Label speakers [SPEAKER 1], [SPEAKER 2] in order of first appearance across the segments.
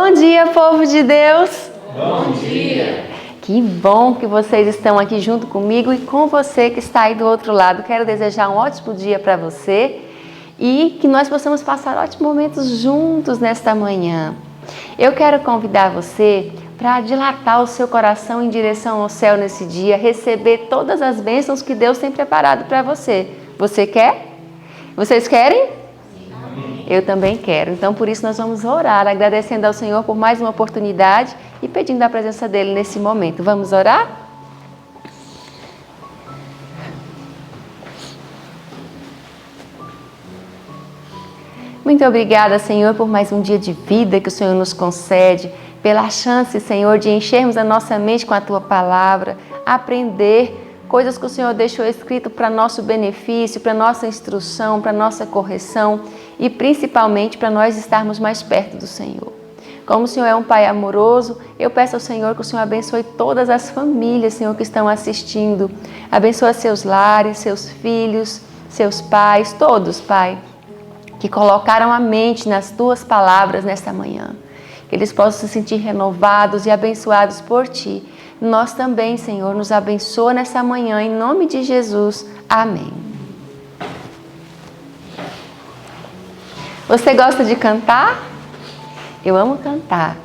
[SPEAKER 1] Bom dia, povo de Deus!
[SPEAKER 2] Bom dia!
[SPEAKER 1] Que bom que vocês estão aqui junto comigo e com você que está aí do outro lado. Quero desejar um ótimo dia para você e que nós possamos passar ótimos momentos juntos nesta manhã. Eu quero convidar você para dilatar o seu coração em direção ao céu nesse dia, receber todas as bênçãos que Deus tem preparado para você. Você quer? Vocês querem? Eu também quero. Então, por isso, nós vamos orar, agradecendo ao Senhor por mais uma oportunidade e pedindo a presença dEle nesse momento. Vamos orar? Muito obrigada, Senhor, por mais um dia de vida que o Senhor nos concede, pela chance, Senhor, de enchermos a nossa mente com a Tua palavra, aprender coisas que o Senhor deixou escrito para nosso benefício, para nossa instrução, para nossa correção e principalmente para nós estarmos mais perto do Senhor. Como o Senhor é um Pai amoroso, eu peço ao Senhor que o Senhor abençoe todas as famílias, Senhor, que estão assistindo. Abençoa seus lares, seus filhos, seus pais, todos, Pai, que colocaram a mente nas Tuas palavras nesta manhã. Que eles possam se sentir renovados e abençoados por Ti. Nós também, Senhor, nos abençoa nessa manhã, em nome de Jesus. Amém. Você gosta de cantar? Eu amo cantar.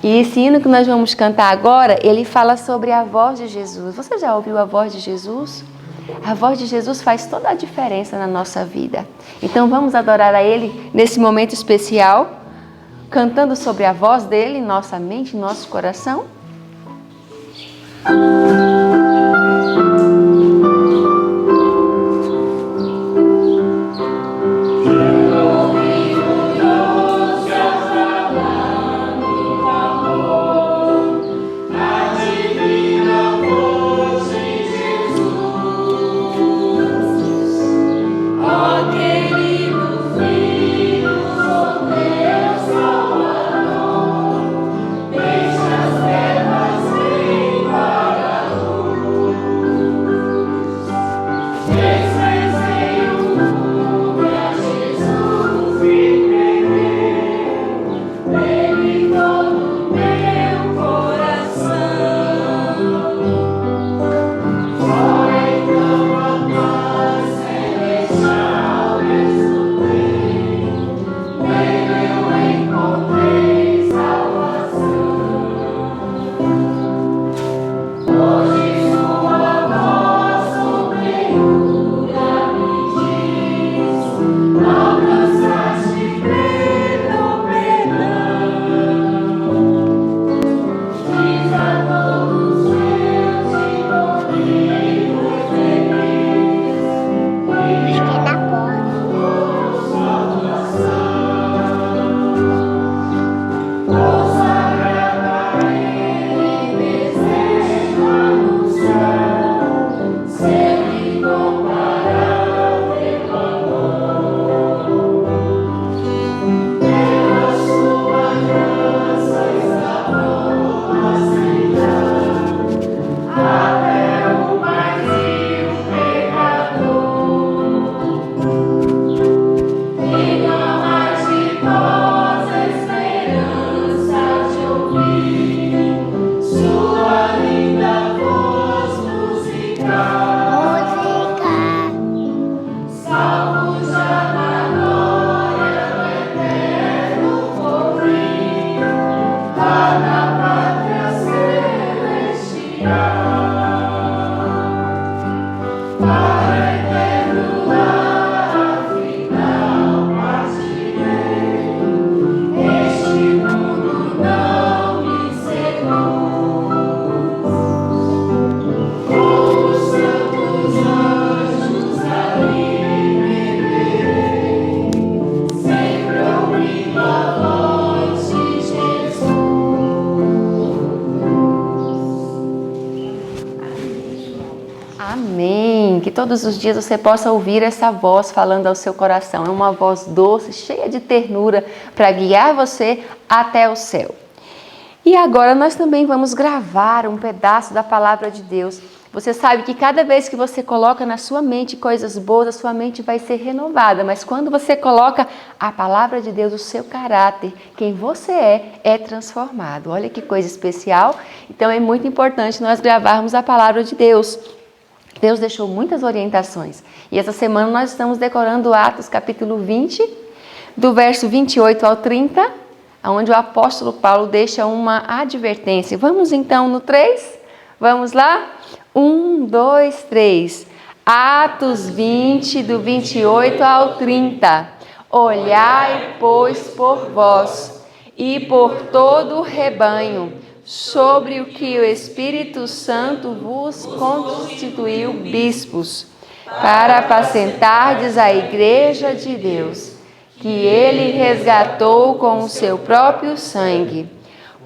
[SPEAKER 1] E esse hino que nós vamos cantar agora, ele fala sobre a voz de Jesus. Você já ouviu a voz de Jesus? A voz de Jesus faz toda a diferença na nossa vida. Então vamos adorar a Ele nesse momento especial, cantando sobre a voz dEle em nossa mente, em nosso coração. Amém. Que todos os dias você possa ouvir essa voz falando ao seu coração. É uma voz doce, cheia de ternura para guiar você até o céu. E agora nós também vamos gravar um pedaço da palavra de Deus Você sabe que cada vez que você coloca na sua mente coisas boas, a sua mente vai ser renovada. Mas quando você coloca a palavra de Deus, o seu caráter, quem você é transformado. Olha que coisa especial. Então é muito importante nós gravarmos a palavra de Deus. Deus deixou muitas orientações. E essa semana nós estamos decorando Atos capítulo 20, do verso 28 ao 30, onde o apóstolo Paulo deixa uma advertência. Vamos então no 3? Vamos lá? 1, 2, 3. Atos 20, do 28 ao 30. Olhai, pois, por vós e por todo o rebanho, sobre o que o Espírito Santo vos constituiu bispos, para apacentardes a igreja de Deus, que ele resgatou com o seu próprio sangue.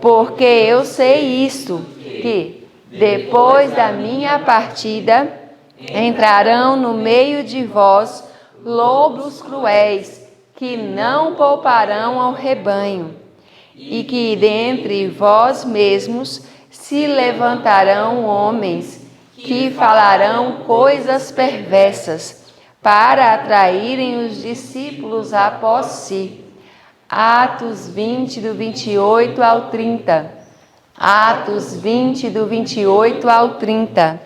[SPEAKER 1] Porque eu sei isto, que depois da minha partida entrarão no meio de vós lobos cruéis, que não pouparão ao rebanho, e que dentre vós mesmos se levantarão homens que falarão coisas perversas, para atraírem os discípulos após si. Atos 20, do 28 ao 30. Atos 20, do 28 ao 30.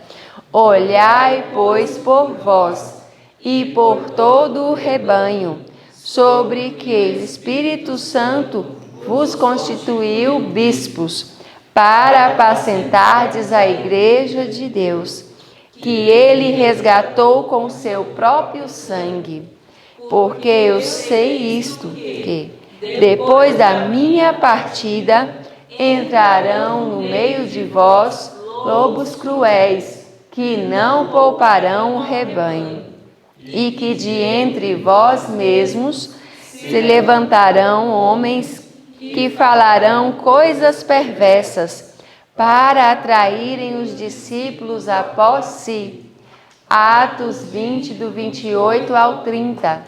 [SPEAKER 1] Olhai, pois, por vós e por todo o rebanho, sobre que o Espírito Santo vos constituiu bispos, para apacentardes a igreja de Deus, que ele resgatou com seu próprio sangue. Porque eu sei isto, que depois da minha partida entrarão no meio de vós lobos cruéis, que não pouparão o rebanho, e que de entre vós mesmos se levantarão homens que falarão coisas perversas, para atraírem os discípulos após si. Atos 20, do 28 ao 30.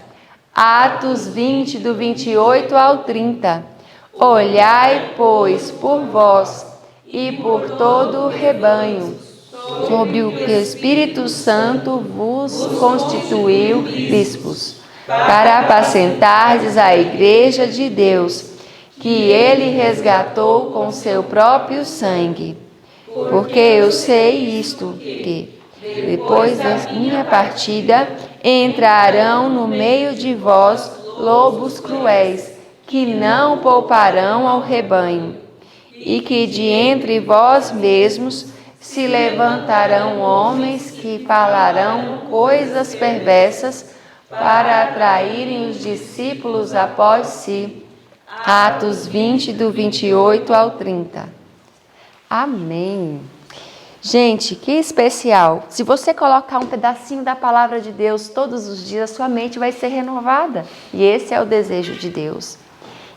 [SPEAKER 1] Atos 20, do 28 ao 30. Olhai, pois, por vós e por todo o rebanho, sobre o que o Espírito Santo vos constituiu bispos, para apacentardes a igreja de Deus, que ele resgatou com seu próprio sangue. Porque eu sei isto, que depois da minha partida entrarão no meio de vós lobos cruéis, que não pouparão ao rebanho, e que de entre vós mesmos se levantarão homens que falarão coisas perversas, para atraírem os discípulos após si. Atos 20, do 28 ao 30. Amém. Gente, que especial. Se você colocar um pedacinho da palavra de Deus todos os dias, sua mente vai ser renovada. E esse é o desejo de Deus.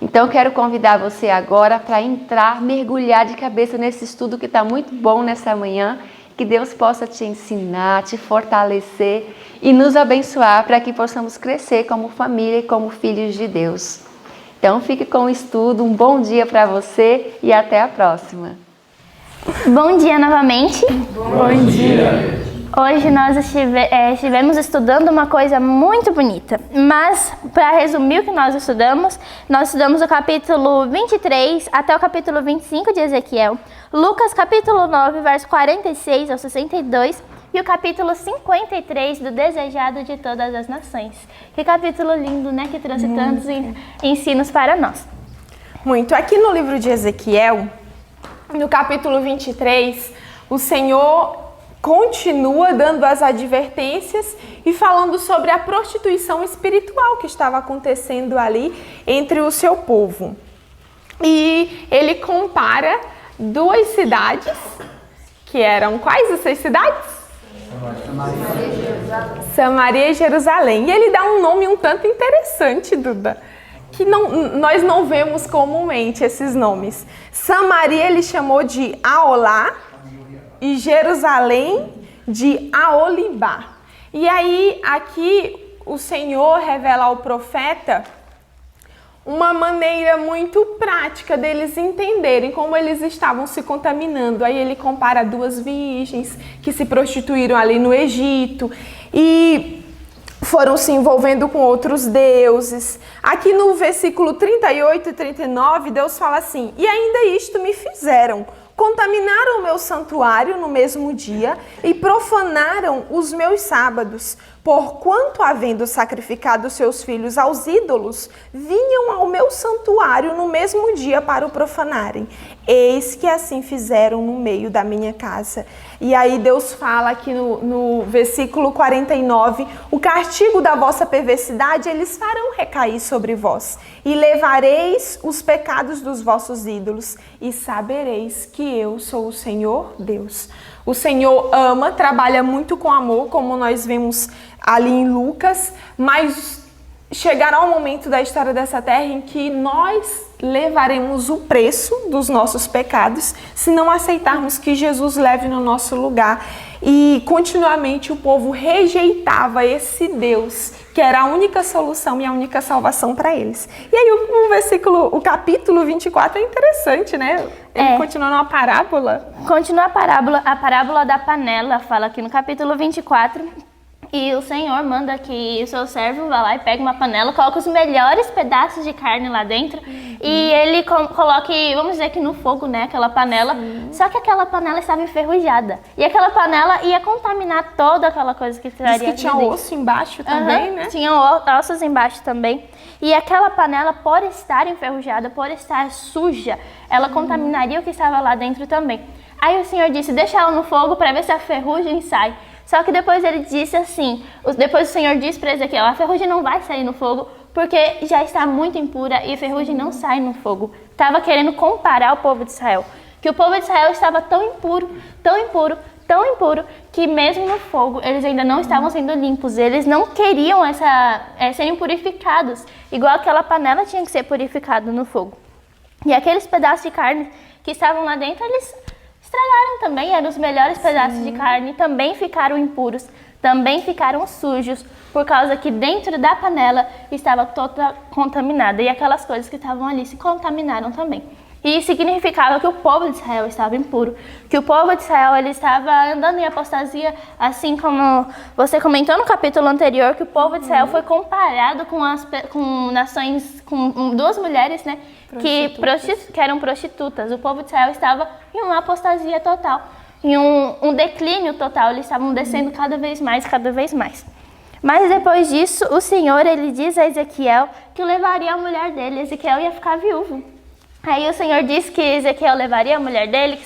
[SPEAKER 1] Então, quero convidar você agora para entrar, mergulhar de cabeça nesse estudo que está muito bom nessa manhã. Que Deus possa te ensinar, te fortalecer e nos abençoar para que possamos crescer como família e como filhos de Deus. Então, fique com o estudo. Um bom dia para você e até a próxima.
[SPEAKER 2] Bom dia novamente.
[SPEAKER 3] Bom dia.
[SPEAKER 2] Hoje nós estivemos estudando uma coisa muito bonita, mas para resumir o que nós estudamos o capítulo 23 até o capítulo 25 de Ezequiel, Lucas capítulo 9, verso 46 ao 62 e o capítulo 53 do Desejado de Todas as Nações. Que capítulo lindo, né? Que trouxe tantos ensinos para nós.
[SPEAKER 3] Muito. Aqui no livro de Ezequiel, no capítulo 23, o Senhor continua dando as advertências e falando sobre a prostituição espiritual que estava acontecendo ali entre o seu povo. E ele compara duas cidades, que eram quais essas cidades? Samaria e Jerusalém. E ele dá um nome um tanto interessante, Duda, que nós não vemos comumente esses nomes. Samaria ele chamou de Aolá e Jerusalém de Aolibá. E aí aqui o Senhor revela ao profeta uma maneira muito prática deles entenderem como eles estavam se contaminando. Aí ele compara 2 virgens que se prostituíram ali no Egito e foram se envolvendo com outros deuses. Aqui no versículo 38 e 39, Deus fala assim: e ainda isto me fizeram. Contaminaram o meu santuário no mesmo dia e profanaram os meus sábados, porquanto, havendo sacrificado seus filhos aos ídolos, vinham ao meu santuário no mesmo dia para o profanarem. Eis que assim fizeram no meio da minha casa. E aí Deus fala aqui no versículo 49, o castigo da vossa perversidade eles farão recair sobre vós, e levareis os pecados dos vossos ídolos, e sabereis que eu sou o Senhor Deus. O Senhor ama, trabalha muito com amor, como nós vemos ali em Lucas, mas chegará um momento da história dessa terra em que nós levaremos o preço dos nossos pecados se não aceitarmos que Jesus leve no nosso lugar. E continuamente o povo rejeitava esse Deus, que era a única solução e a única salvação para eles. E aí o capítulo 24 é interessante, né? Ele continua numa parábola.
[SPEAKER 2] Continua a parábola da panela, fala aqui no capítulo 24. E o Senhor manda que o seu servo vá lá e pegue uma panela, coloque os melhores pedaços de carne lá dentro e ele coloque, vamos dizer que no fogo, né, aquela panela. Só que aquela panela estava enferrujada e aquela panela ia contaminar toda aquela coisa que estaria
[SPEAKER 3] dentro. Diz que tinha osso embaixo também, né?
[SPEAKER 2] Tinha ossos embaixo também. E aquela panela, por estar enferrujada, por estar suja, ela contaminaria o que estava lá dentro também. Aí o Senhor disse, deixa ela no fogo para ver se a ferrugem sai. Só que depois ele disse assim, depois o Senhor disse para Ezequiel, a ferrugem não vai sair no fogo, porque já está muito impura e a ferrugem não sai no fogo. Estava querendo comparar o povo de Israel, que o povo de Israel estava tão impuro, tão impuro, tão impuro, que mesmo no fogo eles ainda não estavam sendo limpos, eles não queriam serem purificados, igual aquela panela tinha que ser purificada no fogo. E aqueles pedaços de carne que estavam lá dentro, eles estragaram também, eram os melhores pedaços de carne, também ficaram impuros, também ficaram sujos, por causa que dentro da panela estava toda contaminada e aquelas coisas que estavam ali se contaminaram também. E isso significava que o povo de Israel estava impuro, que o povo de Israel ele estava andando em apostasia, assim como você comentou no capítulo anterior, que o povo de Israel foi comparado com nações, com 2 mulheres, né, que eram prostitutas. O povo de Israel estava em uma apostasia total, em um declínio total, eles estavam descendo cada vez mais, cada vez mais. Mas depois disso, o Senhor ele diz a Ezequiel que levaria a mulher dele, Ezequiel ia ficar viúvo. Aí o Senhor disse que Ezequiel levaria a mulher dele,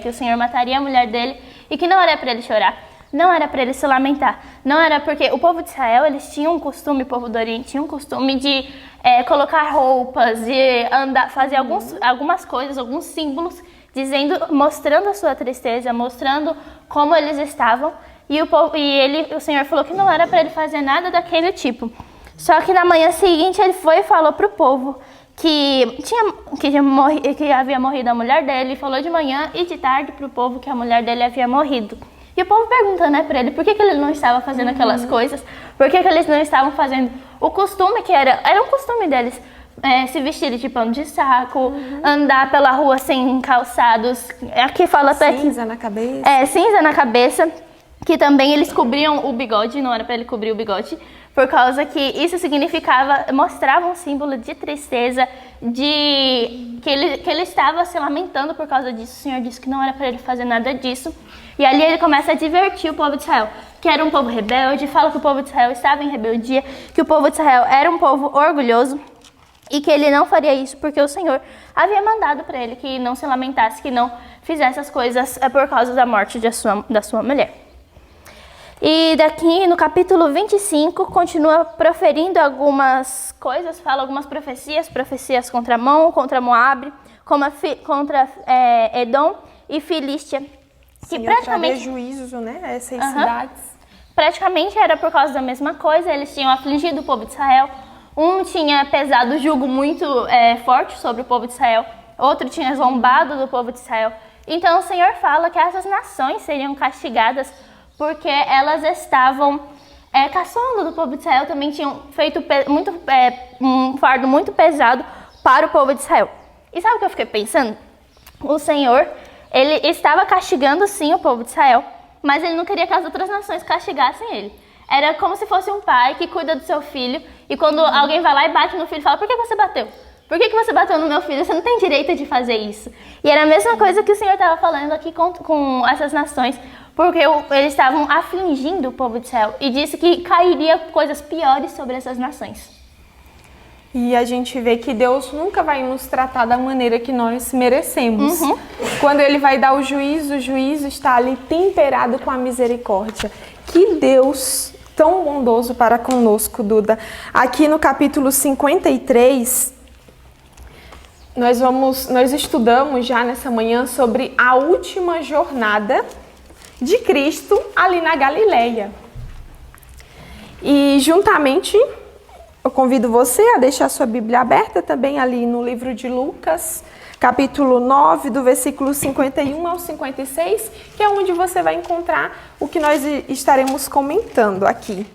[SPEAKER 2] que o Senhor mataria a mulher dele e que não era para ele chorar, não era para ele se lamentar, não era porque o povo de Israel, eles tinham um costume, o povo do Oriente tinha um costume de colocar roupas, de andar, fazer algumas coisas, alguns símbolos, mostrando a sua tristeza, mostrando como eles estavam e o Senhor falou que não era para ele fazer nada daquele tipo. Só que na manhã seguinte ele foi e falou para o povo que havia morrido a mulher dele, falou de manhã e de tarde para o povo que a mulher dele havia morrido. E o povo pergunta, né, para ele por que ele não estava fazendo aquelas coisas, por que eles não estavam fazendo o costume que era um costume deles, se vestirem de pano de saco, andar pela rua sem calçados, aqui fala até
[SPEAKER 3] cinza na cabeça.
[SPEAKER 2] Cinza na cabeça, que também eles cobriam o bigode, não era para ele cobrir o bigode, por causa que isso mostrava um símbolo de tristeza, que ele estava se lamentando por causa disso. O Senhor disse que não era para ele fazer nada disso. E ali ele começa a divertir o povo de Israel, que era um povo rebelde, fala que o povo de Israel estava em rebeldia, que o povo de Israel era um povo orgulhoso e que ele não faria isso porque o Senhor havia mandado para ele que não se lamentasse, que não fizesse as coisas por causa da morte da sua mulher. E daqui no capítulo 25, continua proferindo algumas coisas, fala algumas profecias contra Amon, contra Moabe, contra Edom e Filístia.
[SPEAKER 3] Que praticamente juízo, né, essas cidades.
[SPEAKER 2] Praticamente era por causa da mesma coisa, eles tinham afligido o povo de Israel. Um tinha pesado julgo muito forte sobre o povo de Israel, outro tinha zombado do povo de Israel. Então o Senhor fala que essas nações seriam castigadas porque elas estavam caçula do povo de Israel também tinham feito um fardo muito pesado para o povo de Israel. E sabe o que eu fiquei pensando? O Senhor, ele estava castigando sim o povo de Israel, mas ele não queria que as outras nações castigassem ele. Era como se fosse um pai que cuida do seu filho e quando alguém vai lá e bate no filho, fala: por que você bateu? Por que você bateu no meu filho? Você não tem direito de fazer isso. E era a mesma coisa que o Senhor estava falando aqui com essas nações, porque eles estavam afligindo o povo de Israel e disse que cairia coisas piores sobre essas nações.
[SPEAKER 3] E a gente vê que Deus nunca vai nos tratar da maneira que nós merecemos. Quando Ele vai dar o juízo está ali temperado com a misericórdia. Que Deus tão bondoso para conosco, Duda. Aqui no capítulo 53, nós estudamos já nessa manhã sobre a última jornada de Cristo ali na Galileia. E juntamente, eu convido você a deixar sua Bíblia aberta também ali no livro de Lucas, capítulo 9, do versículo 51 ao 56, que é onde você vai encontrar o que nós estaremos comentando aqui.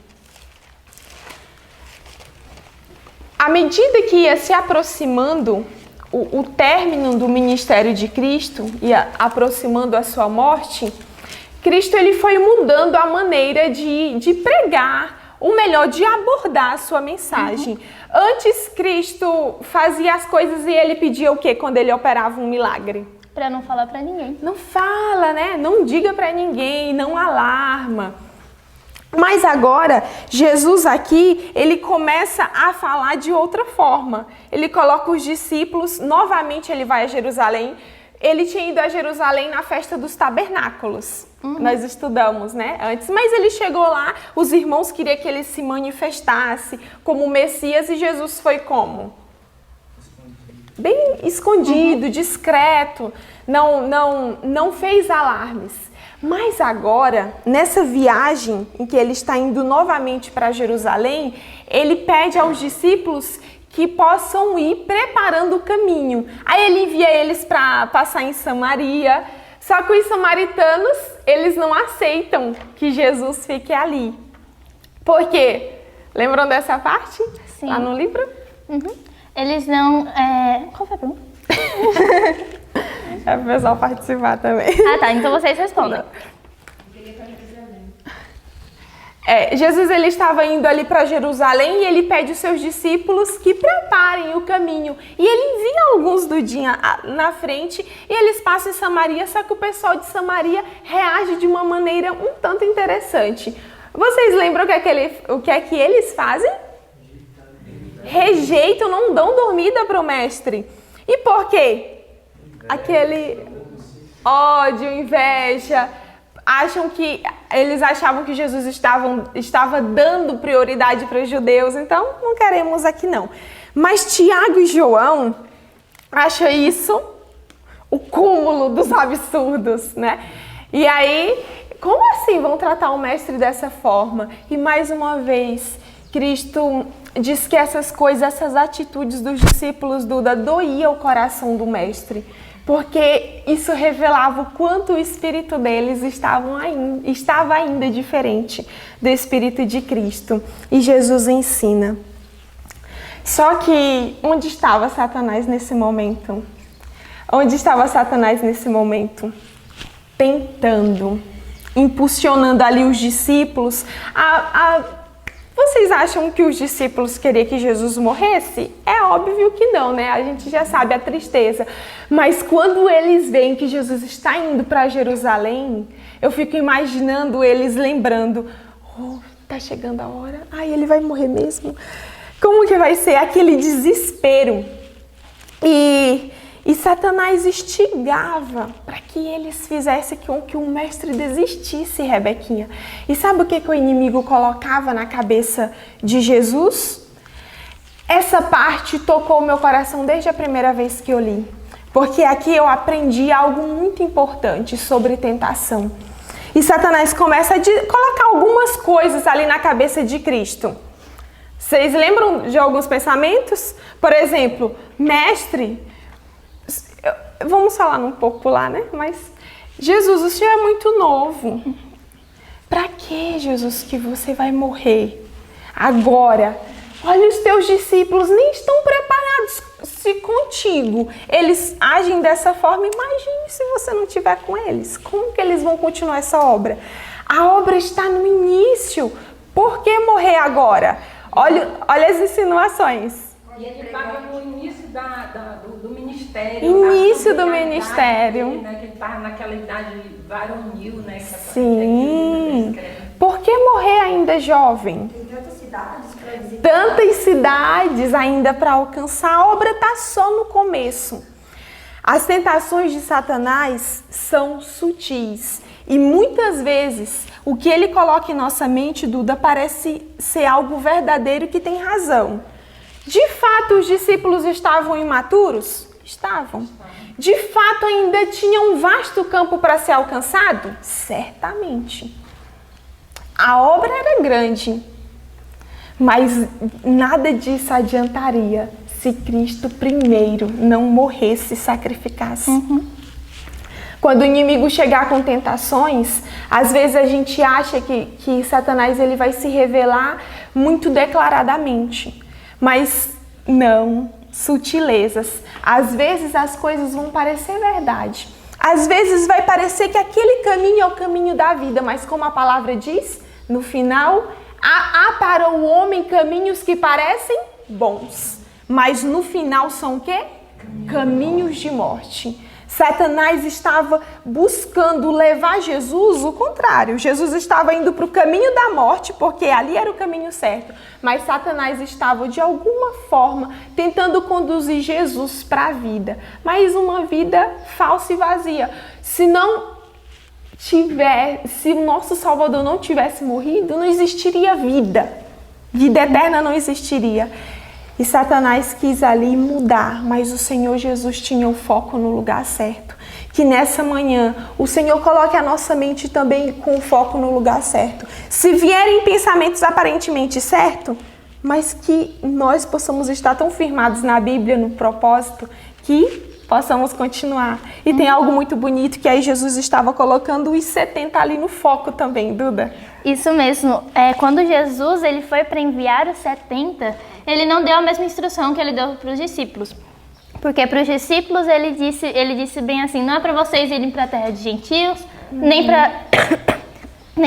[SPEAKER 3] À medida que ia se aproximando o término do ministério de Cristo, ia aproximando a sua morte, Cristo ele foi mudando a maneira de pregar, ou melhor, de abordar a sua mensagem. Antes, Cristo fazia as coisas e ele pedia o quê quando ele operava um milagre?
[SPEAKER 2] Para não falar para ninguém.
[SPEAKER 3] Não fala, né? Não diga para ninguém, não alarma. Mas agora, Jesus aqui, ele começa a falar de outra forma. Ele coloca os discípulos, novamente ele vai a Jerusalém. Ele tinha ido a Jerusalém na festa dos tabernáculos. Nós estudamos, né, antes. Mas ele chegou lá, os irmãos queriam que ele se manifestasse como Messias e Jesus foi como? Bem escondido, discreto, não fez alarmes. Mas agora, nessa viagem em que ele está indo novamente para Jerusalém, ele pede aos discípulos que possam ir preparando o caminho. Aí ele envia eles para passar em Samaria, só que os samaritanos, eles não aceitam que Jesus fique ali. Por quê? Lembram dessa parte?
[SPEAKER 2] Sim.
[SPEAKER 3] Lá no livro?
[SPEAKER 2] Eles não... Qual foi a pergunta?
[SPEAKER 3] É para o pessoal participar também.
[SPEAKER 2] Ah, tá. Então vocês respondam.
[SPEAKER 3] Jesus ele estava indo ali para Jerusalém e ele pede aos seus discípulos que preparem o caminho. E ele envia alguns do dia na frente e eles passam em Samaria, só que o pessoal de Samaria reage de uma maneira um tanto interessante. Vocês lembram o que é que eles fazem? Rejeitam, não dão dormida para o mestre. E por quê? Aquele ódio, inveja, eles achavam que Jesus estava dando prioridade para os judeus, então não queremos aqui não. Mas Tiago e João acham isso o cúmulo dos absurdos, né? E aí, como assim vão tratar o mestre dessa forma? E mais uma vez, Cristo diz que essas coisas, essas atitudes dos discípulos, Duda, doía o coração do mestre. Porque isso revelava o quanto o espírito deles estava ainda diferente do espírito de Cristo. E Jesus ensina. Só que onde estava Satanás nesse momento? Onde estava Satanás nesse momento? Tentando, impulsionando ali os discípulos Vocês acham que os discípulos queriam que Jesus morresse? É óbvio que não, né? A gente já sabe a tristeza. Mas quando eles veem que Jesus está indo para Jerusalém, eu fico imaginando eles lembrando: tá chegando a hora, ele vai morrer mesmo. Como que vai ser aquele desespero? E Satanás instigava para que eles fizessem com que o mestre desistisse, Rebequinha. E sabe o que o inimigo colocava na cabeça de Jesus? Essa parte tocou o meu coração desde a primeira vez que eu li. Porque aqui eu aprendi algo muito importante sobre tentação. E Satanás começa a colocar algumas coisas ali na cabeça de Cristo. Vocês lembram de alguns pensamentos? Por exemplo, mestre... Vamos falar um pouco lá, né? Mas, Jesus, o senhor é muito novo. Para que, Jesus, que você vai morrer agora? Olha, os teus discípulos nem estão preparados se contigo eles agem dessa forma. Imagine se você não estiver com eles. Como que eles vão continuar essa obra? A obra está no início. Por que morrer agora? Olha as insinuações.
[SPEAKER 4] E ele estava no início do ministério.
[SPEAKER 3] Início do ministério.
[SPEAKER 4] Dele, né, que ele estava naquela idade varonil, né?
[SPEAKER 3] Sim. Por que morrer ainda jovem?
[SPEAKER 5] Tem tantas cidades para visitar.
[SPEAKER 3] Tantas cidades ainda para alcançar. A obra está só no começo. As tentações de Satanás são sutis. E muitas vezes o que ele coloca em nossa mente, Duda, parece ser algo verdadeiro que tem razão. De fato, os discípulos estavam imaturos? Estavam. De fato, ainda tinha um vasto campo para ser alcançado? Certamente. A obra era grande, mas nada disso adiantaria se Cristo primeiro não morresse e sacrificasse. Quando o inimigo chegar com tentações, às vezes a gente acha que Satanás ele vai se revelar muito declaradamente. Mas não, sutilezas. Às vezes as coisas vão parecer verdade. Às vezes vai parecer que aquele caminho é o caminho da vida, mas como a palavra diz, no final, há para o homem caminhos que parecem bons, mas no final são o quê? Caminhos de morte. Satanás estava buscando levar Jesus o contrário. Jesus estava indo para o caminho da morte, porque ali era o caminho certo. Mas Satanás estava, de alguma forma, tentando conduzir Jesus para a vida. Mas uma vida falsa e vazia. Se o nosso Salvador não tivesse morrido, não existiria vida. Vida eterna não existiria. E Satanás quis ali mudar, mas o Senhor Jesus tinha o foco no lugar certo. Que nessa manhã o Senhor coloque a nossa mente também com o foco no lugar certo. Se vierem pensamentos aparentemente certos, mas que nós possamos estar tão firmados na Bíblia, no propósito, que possamos continuar. E tem algo muito bonito que aí Jesus estava colocando os 70 ali no foco também, Duda.
[SPEAKER 2] Isso mesmo. Quando Jesus ele foi para enviar os 70, ele não deu a mesma instrução que ele deu para os discípulos. Porque para os discípulos ele disse bem assim, não é para vocês irem para a terra de gentios, nem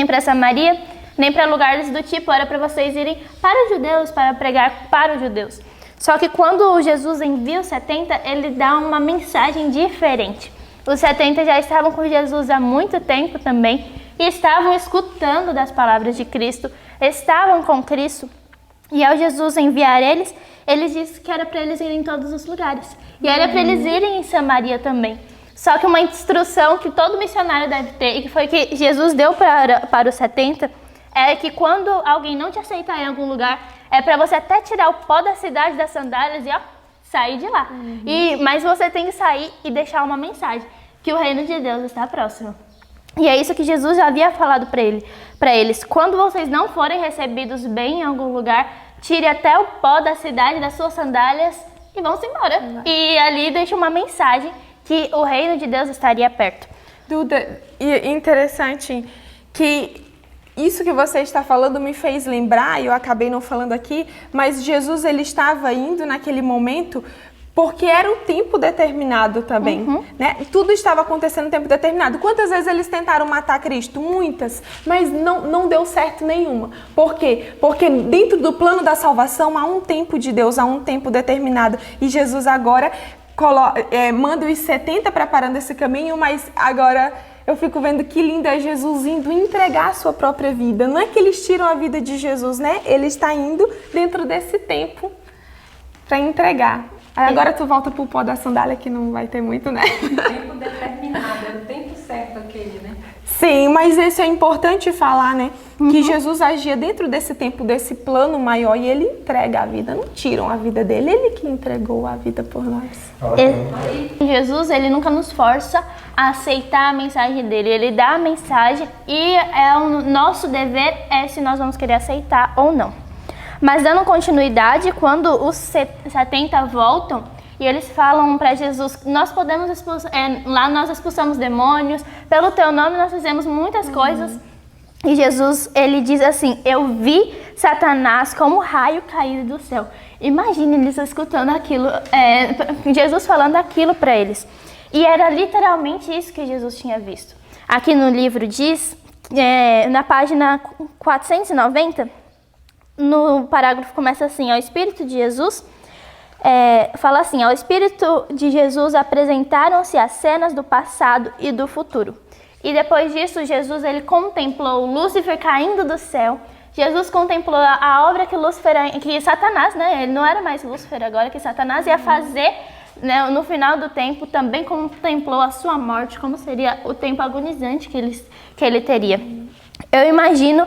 [SPEAKER 2] para Samaria, nem para lugares do tipo, era para vocês irem para os judeus, para pregar para os judeus. Só que quando Jesus envia os 70, ele dá uma mensagem diferente. Os 70 já estavam com Jesus há muito tempo também e estavam escutando das palavras de Cristo, estavam com Cristo. E ao Jesus enviar eles, ele disse que era para eles irem em todos os lugares. E era para eles irem em Samaria também. Só que uma instrução que todo missionário deve ter, e que foi que Jesus deu para os 70, é que quando alguém não te aceitar em algum lugar, é para você até tirar o pó da cidade das sandálias e sair de lá. Mas você tem que sair e deixar uma mensagem, que o reino de Deus está próximo. E é isso que Jesus já havia falado para eles. Quando vocês não forem recebidos bem em algum lugar, tire até o pó da cidade das suas sandálias e vão-se embora. E ali deixa uma mensagem que o reino de Deus estaria perto.
[SPEAKER 3] Duda, e interessante que isso que você está falando me fez lembrar, e eu acabei não falando aqui, mas Jesus ele estava indo naquele momento porque era o tempo determinado também, né? Tudo estava acontecendo no tempo determinado. Quantas vezes eles tentaram matar Cristo? Muitas, mas não deu certo nenhuma. Por quê? Porque dentro do plano da salvação há um tempo de Deus, há um tempo determinado. E Jesus agora manda os 70 preparando esse caminho, mas agora eu fico vendo que lindo é Jesus indo entregar a sua própria vida. Não é que eles tiram a vida de Jesus, né? Ele está indo dentro desse tempo para entregar. Aí agora tu volta pro pó da sandália, que não vai ter muito, né?
[SPEAKER 4] Tempo determinado, é o tempo certo aquele, né?
[SPEAKER 3] Sim, mas isso é importante falar, né? Que Jesus agia dentro desse tempo, desse plano maior, e ele entrega a vida. Não tiram a vida dele, ele que entregou a vida por nós.
[SPEAKER 2] Jesus, ele nunca nos força a aceitar a mensagem dele. Ele dá a mensagem e o nosso dever é se nós vamos querer aceitar ou não. Mas dando continuidade, quando os 70 voltam e eles falam para Jesus, nós podemos lá nós expulsamos demônios, pelo teu nome nós fizemos muitas coisas. E Jesus, ele diz assim: eu vi Satanás como raio caído do céu. Imagine eles escutando aquilo, Jesus falando aquilo para eles. E era literalmente isso que Jesus tinha visto. Aqui no livro diz, na página 490, no parágrafo começa assim: ao Espírito de Jesus, fala assim: ao Espírito de Jesus apresentaram-se as cenas do passado e do futuro. E depois disso, Jesus ele contemplou Lúcifer caindo do céu. Jesus contemplou a obra que Satanás, né? Ele não era mais Lúcifer agora, que Satanás ia fazer, né, no final do tempo. Também contemplou a sua morte, como seria o tempo agonizante que ele teria. Eu imagino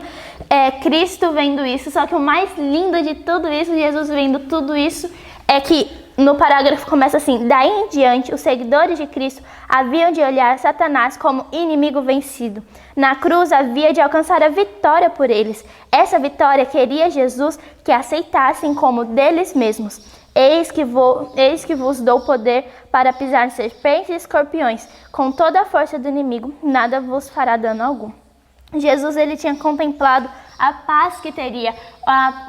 [SPEAKER 2] Cristo vendo isso, só que o mais lindo de tudo isso, Jesus vendo tudo isso, é que no parágrafo começa assim: daí em diante, os seguidores de Cristo haviam de olhar Satanás como inimigo vencido. Na cruz havia de alcançar a vitória por eles. Essa vitória queria Jesus que aceitassem como deles mesmos. Eis que vos dou poder para pisar serpentes e escorpiões. Com toda a força do inimigo, nada vos fará dano algum. Jesus ele tinha contemplado a paz que teria,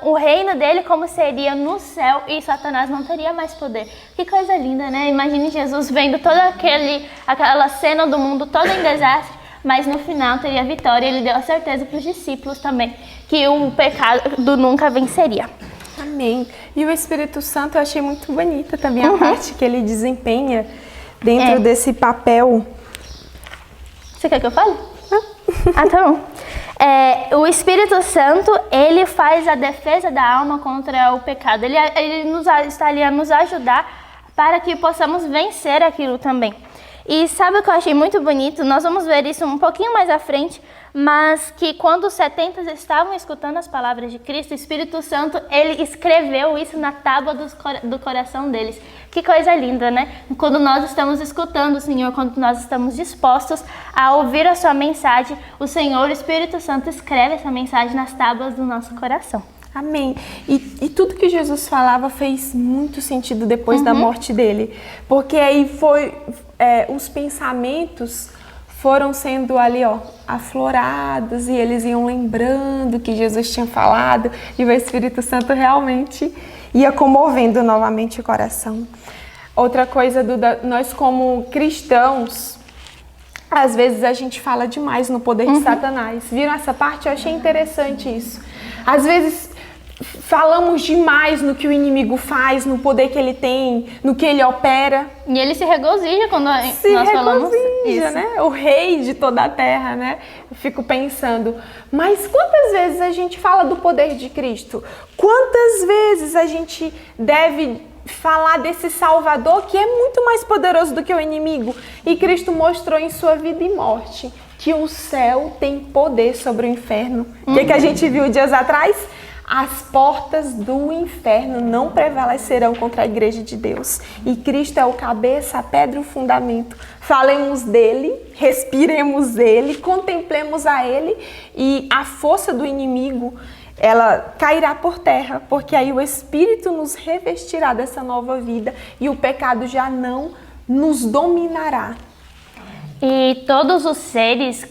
[SPEAKER 2] o reino dele como seria no céu, e Satanás não teria mais poder. Que coisa linda, né? Imagine Jesus vendo toda aquela cena do mundo todo em desastre, mas no final teria vitória. Ele deu a certeza para os discípulos também que o pecado nunca venceria.
[SPEAKER 3] Amém. E o Espírito Santo eu achei muito bonita também a parte que ele desempenha dentro desse papel.
[SPEAKER 2] Você quer que eu fale? Ah, tá bom. O Espírito Santo, ele faz a defesa da alma contra o pecado. Ele está ali a nos ajudar para que possamos vencer aquilo também. E sabe o que eu achei muito bonito? Nós vamos ver isso um pouquinho mais à frente, mas que quando os 70 estavam escutando as palavras de Cristo, o Espírito Santo, ele escreveu isso na tábua do coração deles. Que coisa linda, né? Quando nós estamos escutando o Senhor, quando nós estamos dispostos a ouvir a sua mensagem, o Senhor, o Espírito Santo, escreve essa mensagem nas tábuas do nosso coração.
[SPEAKER 3] Amém. E tudo que Jesus falava fez muito sentido depois da morte dele. Porque aí os pensamentos foram sendo ali, aflorados, e eles iam lembrando que Jesus tinha falado, e o Espírito Santo realmente ia comovendo novamente o coração. Outra coisa, Duda, nós como cristãos, às vezes a gente fala demais no poder de Satanás. Viram essa parte? Eu achei interessante isso. Às vezes falamos demais no que o inimigo faz, no poder que ele tem, no que ele opera.
[SPEAKER 2] E ele se regozija quando nós falamos isso,
[SPEAKER 3] né? O rei de toda a terra, né? Eu fico pensando, mas quantas vezes a gente fala do poder de Cristo? Quantas vezes a gente deve falar desse Salvador que é muito mais poderoso do que o inimigo? E Cristo mostrou em sua vida e morte que o céu tem poder sobre o inferno. O que a gente viu dias atrás? As portas do inferno não prevalecerão contra a igreja de Deus. E Cristo é o cabeça, a pedra e o fundamento. Falemos dele, respiremos ele, contemplemos a ele, e a força do inimigo, ela cairá por terra, porque aí o Espírito nos revestirá dessa nova vida e o pecado já não nos dominará.
[SPEAKER 2] E todos os seres,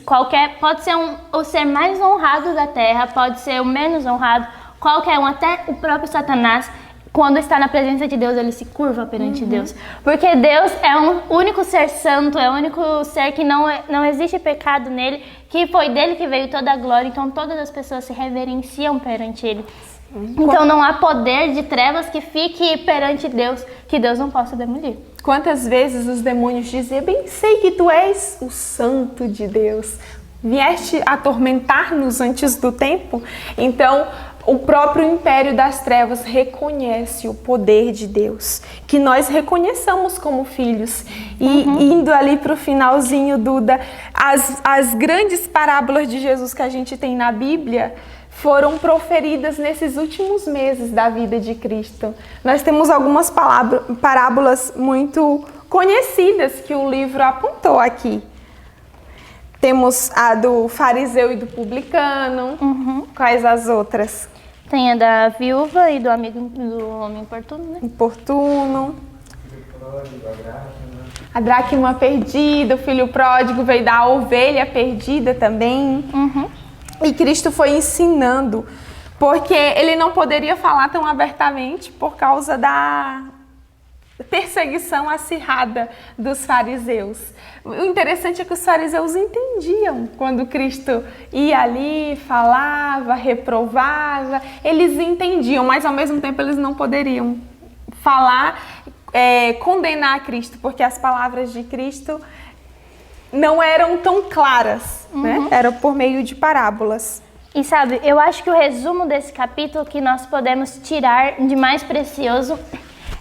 [SPEAKER 2] pode ser o ser mais honrado da terra, pode ser o menos honrado, qualquer um, até o próprio Satanás, quando está na presença de Deus, ele se curva perante Deus. Porque Deus é um único ser santo, é o único ser que não existe pecado nele, que foi dele que veio toda a glória, então todas as pessoas se reverenciam perante ele. Então não há poder de trevas que fique perante Deus, que Deus não possa demolir.
[SPEAKER 3] Quantas vezes os demônios diziam, bem sei que tu és o santo de Deus, vieste atormentar-nos antes do tempo? Então o próprio império das trevas reconhece o poder de Deus, que nós reconheçamos como filhos. E indo ali para o finalzinho, Duda, as grandes parábolas de Jesus que a gente tem na Bíblia foram proferidas nesses últimos meses da vida de Cristo. Nós temos algumas parábolas muito conhecidas que o livro apontou aqui. Temos a do fariseu e do publicano. Quais as outras?
[SPEAKER 2] Tem a da viúva e do amigo do homem importuno, né?
[SPEAKER 3] Importuno. A dracma perdida, o filho pródigo veio da ovelha perdida também. E Cristo foi ensinando, porque ele não poderia falar tão abertamente por causa da perseguição acirrada dos fariseus. O interessante é que os fariseus entendiam quando Cristo ia ali, falava, reprovava, eles entendiam, mas ao mesmo tempo eles não poderiam falar, condenar Cristo, porque as palavras de Cristo não eram tão claras, né? Era por meio de parábolas.
[SPEAKER 2] E sabe, eu acho que o resumo desse capítulo que nós podemos tirar de mais precioso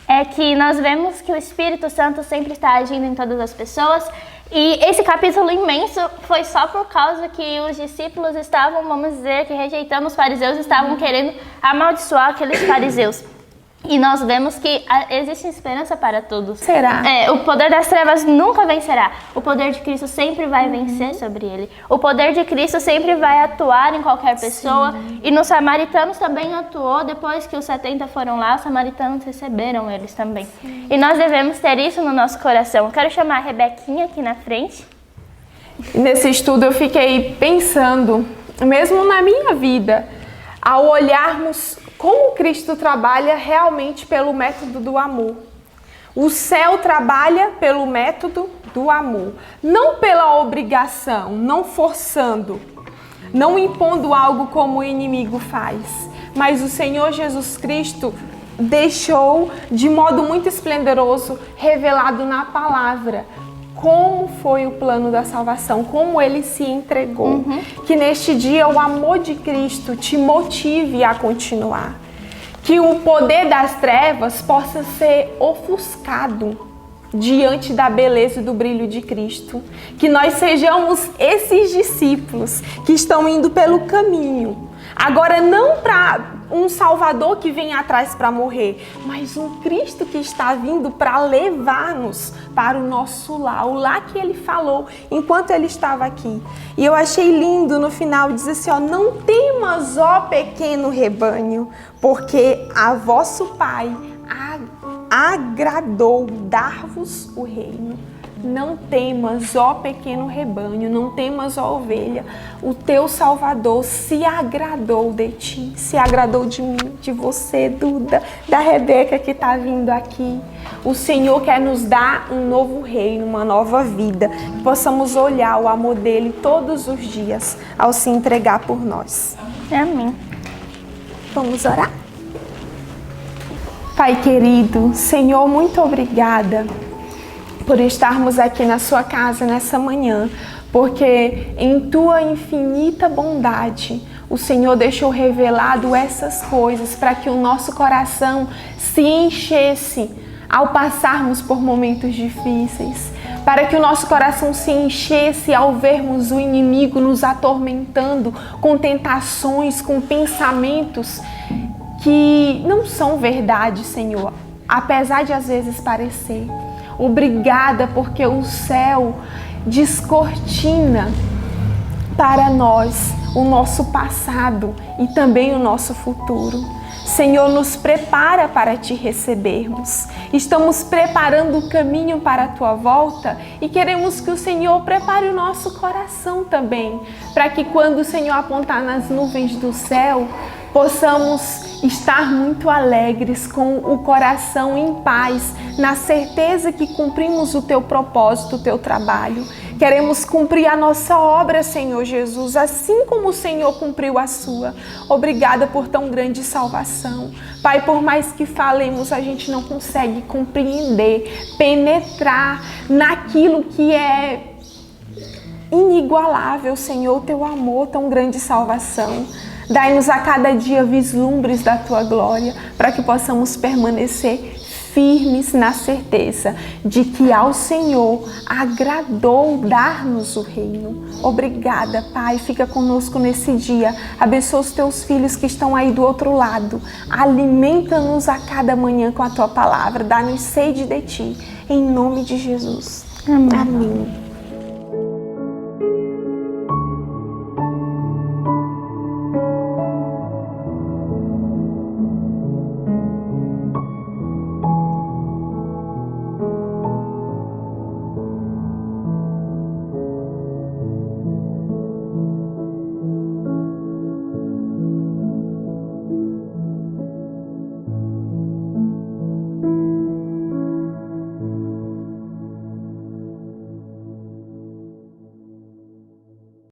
[SPEAKER 2] é que nós vemos que o Espírito Santo sempre está agindo em todas as pessoas. E esse capítulo imenso foi só por causa que os discípulos estavam, vamos dizer, que rejeitando os fariseus, estavam querendo amaldiçoar aqueles fariseus. E nós vemos que existe esperança para todos.
[SPEAKER 3] Será?
[SPEAKER 2] O poder das trevas nunca vencerá. O poder de Cristo sempre vai vencer sobre ele. O poder de Cristo sempre vai atuar em qualquer pessoa. Sim. E nos samaritanos também atuou. Depois que os 70 foram lá, os samaritanos receberam eles também. Sim. E nós devemos ter isso no nosso coração. Eu quero chamar a Rebequinha aqui na frente.
[SPEAKER 3] Nesse estudo eu fiquei pensando, mesmo na minha vida, ao olharmos como Cristo trabalha realmente pelo método do amor. O céu trabalha pelo método do amor, não pela obrigação, não forçando, não impondo algo como o inimigo faz. Mas o Senhor Jesus Cristo deixou de modo muito esplendoroso, revelado na palavra, como foi o plano da salvação, como ele se entregou. Que neste dia o amor de Cristo te motive a continuar. Que o poder das trevas possa ser ofuscado diante da beleza e do brilho de Cristo. Que nós sejamos esses discípulos que estão indo pelo caminho. Agora não para um Salvador que vem atrás para morrer, mas um Cristo que está vindo para levar-nos para o nosso lar, o lar que ele falou enquanto ele estava aqui. E eu achei lindo no final, diz assim, ó, não temas, ó pequeno rebanho, porque a vosso Pai agradou dar-vos o reino. Não temas, ó pequeno rebanho, não temas, ó ovelha, o teu Salvador se agradou de ti, se agradou de mim, de você, Duda, da Rebeca que está vindo aqui. O Senhor quer nos dar um novo reino, uma nova vida, que possamos olhar o amor dele todos os dias ao se entregar por nós.
[SPEAKER 2] Amém.
[SPEAKER 3] Vamos orar? Pai querido, Senhor, muito obrigada por estarmos aqui na sua casa nessa manhã, porque em tua infinita bondade o Senhor deixou revelado essas coisas para que o nosso coração se enchesse ao passarmos por momentos difíceis, para que o nosso coração se enchesse ao vermos o inimigo nos atormentando com tentações, com pensamentos que não são verdade, Senhor, apesar de às vezes parecer. Obrigada porque o céu descortina para nós o nosso passado e também o nosso futuro. Senhor, nos prepara para te recebermos. Estamos preparando o caminho para a tua volta e queremos que o Senhor prepare o nosso coração também, para que quando o Senhor apontar nas nuvens do céu, possamos estar muito alegres, com o coração em paz, na certeza que cumprimos o teu propósito, o teu trabalho. Queremos cumprir a nossa obra, Senhor Jesus, assim como o Senhor cumpriu a sua. Obrigada por tão grande salvação. Pai, por mais que falemos, a gente não consegue compreender, penetrar naquilo que é inigualável, Senhor, o teu amor, tão grande salvação. Dai-nos a cada dia vislumbres da tua glória, para que possamos permanecer firmes na certeza de que ao Senhor agradou dar-nos o reino. Obrigada, Pai. Fica conosco nesse dia. Abençoa os teus filhos que estão aí do outro lado. Alimenta-nos a cada manhã com a tua palavra. Dá-nos sede de ti. Em nome de Jesus.
[SPEAKER 2] Amém.
[SPEAKER 3] Amém.